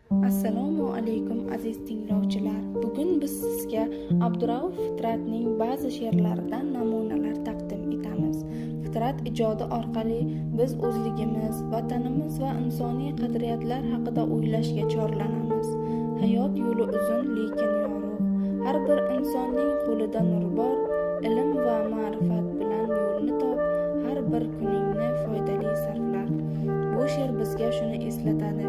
Assalomu alaykum aziz tinglovchilar. Bugun biz sizga Abdurauf Fitratning ba'zi she'rlaridan namunalar taqdim etamiz. Fitrat ijodi orqali biz o'zligimiz, vatanimiz va insoniy qadriyatlar haqida o'ylashga chorlanamiz. Hayot yo'li uzun, lekin yorug'. Har bir insonning qo'lida nur bor. Ilm va ma'rifat bilan yo'lni top, har bir kuningni foydali sarflar. Bu she'r bizga shuni eslatadi.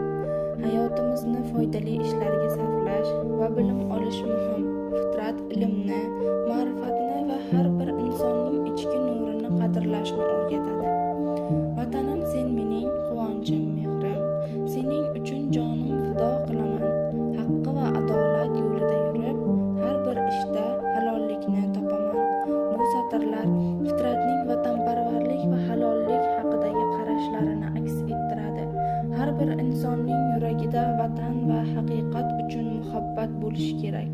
Hayotimizni foydali ishlarga sarflash va bilim olish muhim. Fitrat ilmni, ma'rifatni va har bir insonning ichki nurini qadrlashni o'rgatadi. Vatanim, sen mening quvonchim, mehrim. Sening uchun jonim fido qilaman. Haqqi va adolat yo'lida yurib, har bir ishda halollikni topaman. Bu satrlar Fitratning vatanparvarlik va halollik haqidagi qarashlarini aks ettiradi. Har bir insonning yuragida vatan va haqiqat uchun muhabbat bo'lishi kerak.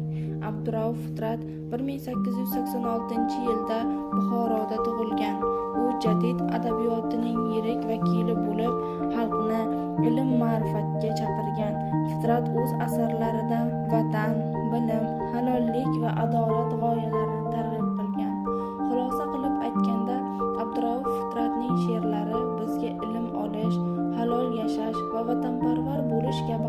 Abdurauf Fitrat 1886-yilda Buxoroda tug'ilgan. U jadid adabiyotining yirik vakili bo'lib, xalqni ilm ma'rifatga chaqirgan. Fitrat o'z asarlarida vatan, bilim, halollik va adolat g'oyalarini targ'ib qilgan. Xulosa qilib aytganda, Abdurauf Fitratning she'rlari bizga ilm olish, halol yashash va vatanparvar bo'lish kabi